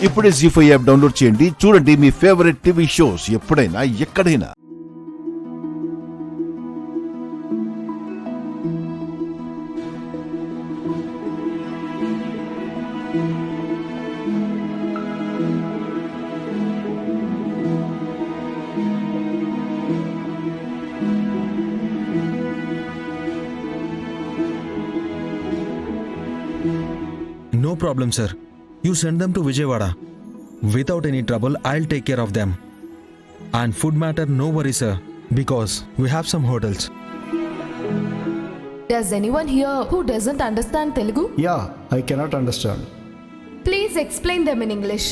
ఇప్పుడే జీ5 app download చేయండి. చూడండి మీ ఫేవరెట్ టీవీ షోస్ ఎప్పుడైనా ఎక్కడైనా. No problem, sir. You send them to Vijayawada. Without any trouble, I'll take care of them. And food matter, no worry, sir. Because we have some hotels. Does anyone here who doesn't understand Telugu? Yeah, I cannot understand. Please explain them in English.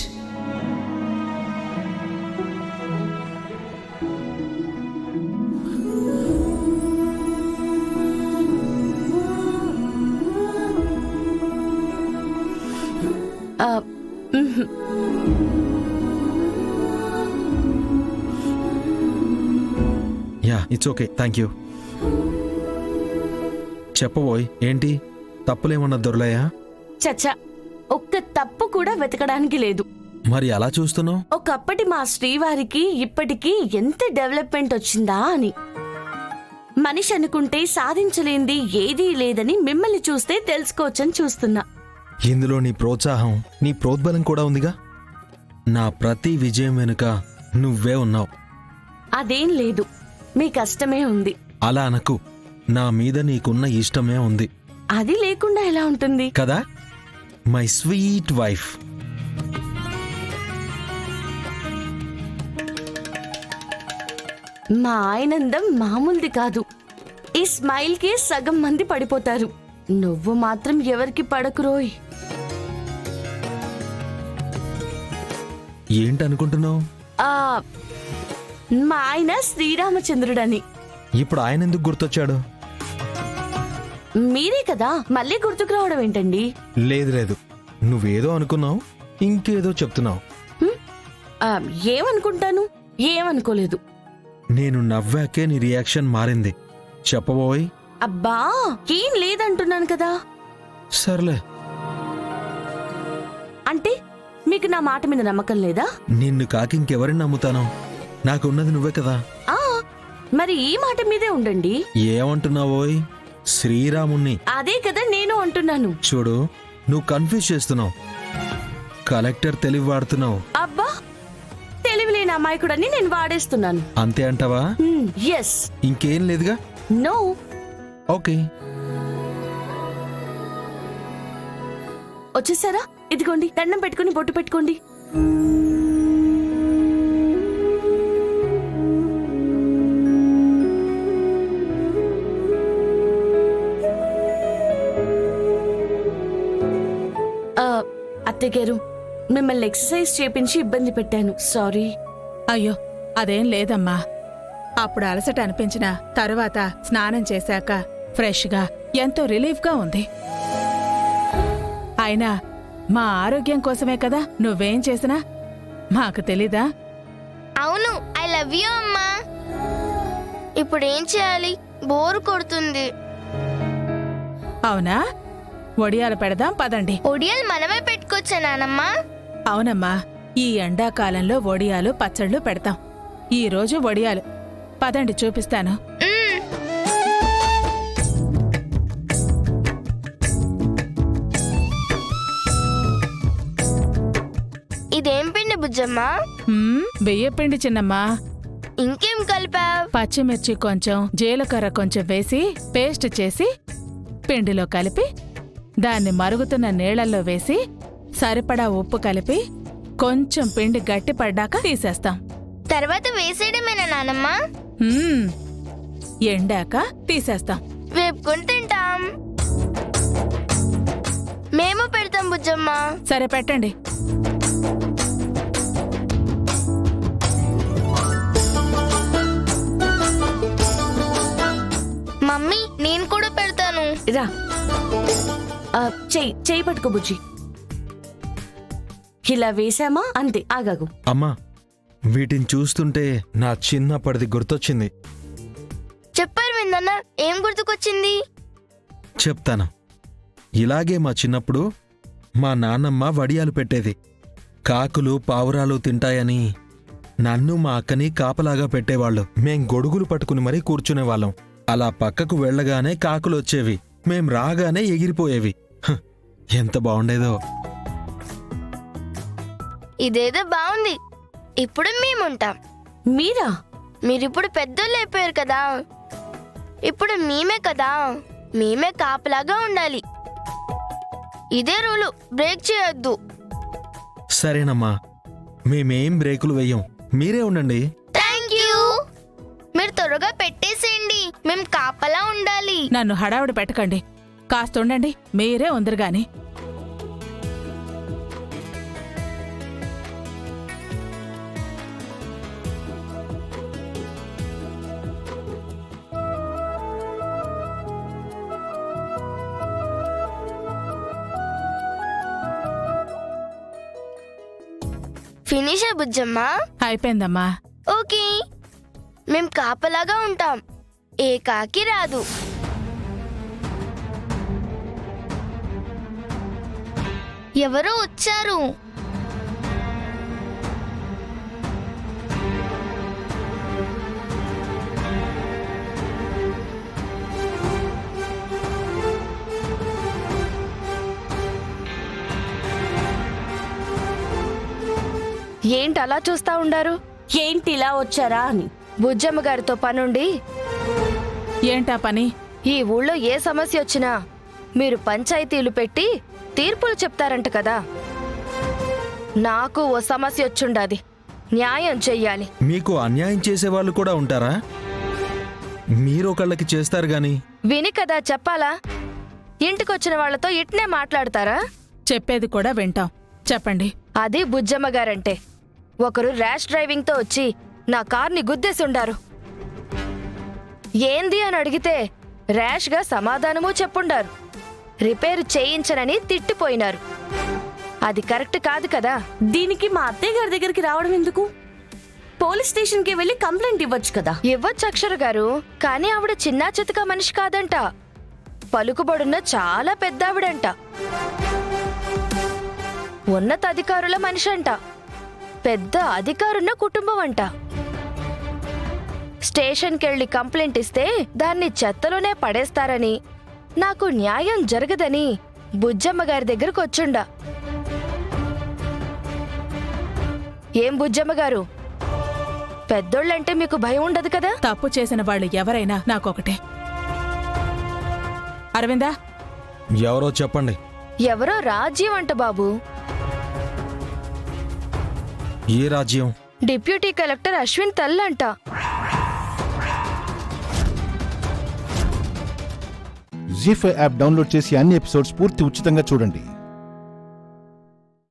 Yeah, it's okay. Thank you. చెప్పబోయ్ ఏంటి తప్పులేమన్నా దొరలాయా? చచ్చా, ఒక్క తప్పు కూడా వెతకడానికి లేదు. మరి అలా చూస్తున్నావు? ఒకప్పటి మా శ్రీవారికి ఇప్పటికీ ఎంత డెవలప్మెంట్ వచ్చిందా అని. మనిషి అనుకుంటే సాధించలేంది ఏదీ లేదని మిమ్మల్ని చూస్తే తెలుసుకోవచ్చని చూస్తున్నా. ఇందులో నీ ప్రోత్సాహం, నీ ప్రోద్బలం కూడా ఉందిగా. నా ప్రతి విజయం వెనుక నువ్వే ఉన్నావు. అదేం లేదు, మీ కష్టమే ఉంది. అలా అనకు, నా మీద నీకున్న ఇష్టమే ఉంది. అది లేకుండా ఎలా ఉంటుంది కదా మై స్వీట్ వైఫ్. మా ఆనందం మామూలుది కాదు. ఈ స్మైల్ కి సగం మంది పడిపోతారు. నువ్వు మాత్రం ఎవరికి పడకురోయ్. ఏంటనుకుంటున్నావు? మా ఆయన శ్రీరామచంద్రుడని. ఇప్పుడు ఆయన ఎందుకు గుర్తొచ్చాడు? మీరే కదా మళ్ళీ గుర్తుకు రావడం ఏంటండి? లేదు లేదు, నువ్వేదో అనుకున్నావు, ఇంకేదో చెప్తున్నావు. ఏమనుకుంటాను, ఏమనుకోలేదు. నేను నవ్వాకే నీ రియాక్షన్ మారింది. చెప్పబోయ్. అబ్బా, ఏం లేదంటున్నాను కదా. సర్లే. అంటే మీకు నా మాట మీద నమ్మకం లేదా? నిన్ను కాకి ఇంకెవరిని నమ్ముతాను? నాకున్నది నువ్వే కదా. మరి ఈ మాట మీదే ఉండండి. ఏమంటున్నావోయ్? శ్రీరాముణ్ణి. అదే కదా నేను అంటున్నాను. చూడు, నువ్వు కన్ఫ్యూజ్ చేస్తున్నావు. కలెక్టర్ తెలివి వాడుతున్నావు. అబ్బా, తెలివిలేని అమాయకుడని నేను వాడేస్తున్నాను. అంతే అంటావా? ఎస్. ఇంకేం లేదుగా. నో. ఓకే. వచ్చేసారా? ఇదిగోండి, దండం పెట్టుకుని బొట్టు పెట్టుకోండి. అత్తగారు, మిమ్మల్ని ఎక్సర్సైజ్ చేపించి ఇబ్బంది పెట్టాను. సారీ. అయ్యో, అదేం లేదమ్మా. అప్పుడు అలసట అనిపించిన తరువాత స్నానం చేశాక ఫ్రెష్గా ఎంతో రిలీఫ్గా ఉంది. అయినా మా ఆరోగ్యం కోసమే కదా నువ్వేం చేసినా. మాకు తెలీదా? అవును, ఐ లవ్ యూ అమ్మా. ఇప్పుడు ఏం చేయాలి? బోరు కొడుతుంది. అవునా? వడియాలు పెడదాం పదండి. ఒడియాలు మనమే పెట్టుకోవచ్చా నానమ్మా? అవునమ్మా, ఈ ఎండాకాలంలో వడియాలు పచ్చళ్ళు పెడతాం. ఈ రోజు వడియాలు. పదండి చూపిస్తాను. ఇదేం పిండి బుజ్జమ్మా? బియ్యపిండి చిన్నమ్మా. ఇంకేం కలిపావ్? పచ్చిమిర్చి కొంచెం, జీలకర్ర కొంచెం వేసి పేస్ట్ చేసి పిండిలో కలిపి దాన్ని మరుగుతున్న నీళ్లలో వేసి సరిపడా ఉప్పు కలిపి కొంచెం పిండి గట్టి పడ్డాక తీసేస్తాం. తర్వాత వేసేయడమేనా నానమ్మా? ఎండాక తీసేస్తాం. వేపుకొని తింటాం. మేము పెడతాం బుజ్జమ్మా. సరే పెట్టండి. మమ్మీ, నేను కూడా పెడతాను. రా, చెయ్యి పట్టుకో బుజ్జి. ఇలా వేసామా అంతే. ఆగాగు. అమ్మా, వీటిని చూస్తుంటే నా చిన్నప్పటిది గుర్తొచ్చింది. చెప్పారు విందన్న, ఏం గుర్తుకొచ్చింది? చెప్తాను. ఇలాగే మా చిన్నప్పుడు మా నాన్నమ్మ వడియాలు పెట్టేది. కాకులు పావురాలు తింటాయని నన్ను మా అక్కని కాపలాగా పెట్టేవాళ్ళు. మేం గొడుగులు పట్టుకుని మరీ కూర్చునేవాళ్ళం. అలా పక్కకు వెళ్ళగానే కాకులు వచ్చేవి, మేం రాగానే ఎగిరిపోయేవి. హ్, ఎంత బాగుండేదో. ఇదేదో బాగుంది. ఇప్పుడు మేముంటాం. మీరా? మీరిప్పుడు పెద్దోళ్ళు అయిపోయారు కదా, ఇప్పుడు మేమే కదా, మేమే కాపలాగా ఉండాలి. ఇదే రూలు, బ్రేక్ చేయొద్దు. సరేనమ్మా, మేమేం బ్రేకులు వెయ్యం, మీరే ఉండండి. Thank you. మీరు త్వరగా పెట్టేసేయండి, మేము కాపలా ఉండాలి. నన్ను హడావిడి పెట్టకండి, కాస్త ఉండండి, మీరే ఉందరు గాని. ఫినిషా బుజ్జమ్మా? అయిపోయిందమ్మా. ఓకే, మేం కాపలాగా ఉంటాం, ఏ కాకి రాదు. ఎవరో వచ్చారు. ఏంటి అలా చూస్తా ఉండారు? ఏంటి ఇలా వచ్చారా అని. బుజ్జమ్మ గారితో పనుండి. ఏంటా పని? ఈ ఊళ్ళో ఏ సమస్య వచ్చినా మీరు పంచాయతీలు పెట్టి తీర్పులు చెప్తారంట కదా. నాకు ఓ సమస్య వచ్చుండాది, న్యాయం చెయ్యాలి. మీకు అన్యాయం చేసేవాళ్ళు కూడా ఉంటారా? మీరొకళ్ళకి చేస్తారు గాని. విని కదా చెప్పాలా? ఇంటికొచ్చిన వాళ్లతో ఇట్నే మాట్లాడతారా? చెప్పేది కూడా వింటాం, చెప్పండి. అది బుజ్జమ్మ గారంటే. ఒకరు ర్యాష్ డ్రైవింగ్తో వచ్చి నా కార్ని గుద్దేసుండారు. ఏంది అని అడిగితే ర్యాష్గా సమాధానమూ చెప్పుండారు. రిపేరు చేయించనని తిట్టిపోయినారు. అది కరెక్ట్ కాదు కదా. దీనికి మా అత్తయ్య గారి దగ్గరికి రావడం ఎందుకు? పోలీస్ స్టేషన్కి వెళ్ళి కంప్లైంట్ ఇవ్వచ్చు కదా. ఇవ్వచ్చు అక్షర గారు, కానీ ఆవిడ చిన్నా చితక మనిషి కాదంట. పలుకుబడున్న చాలా పెద్దావిడంట. ఉన్నతాధికారుల మనిషి అంట. పెద్ద అధికారున్న కుటుంబం అంట. స్టేషన్కెళ్ళి కంప్లైంట్ ఇస్తే దాన్ని చెత్తలోనే పడేస్తారని, నాకు న్యాయం జరగదని బుజ్జమ్మ గారి దగ్గరకు వచ్చుండా. ఏం బుజ్జమ్మ గారు, పెద్దోళ్ళంటే మీకు భయం ఉండదు కదా? తప్పు చేసిన వాళ్ళు ఎవరైనా నాకొకటే. అరవిందా, ఎవరో చెప్పండి. ఎవరో రాజ్యం అంట బాబు. ఏ రాజ్యం? డిప్యూటీ కలెక్టర్ అశ్విన్ తల్లంట. జీ5 యాప్ డౌన్లోడ్ చేసి అన్ని ఎపిసోడ్స్ పూర్తి ఉచితంగా చూడండి.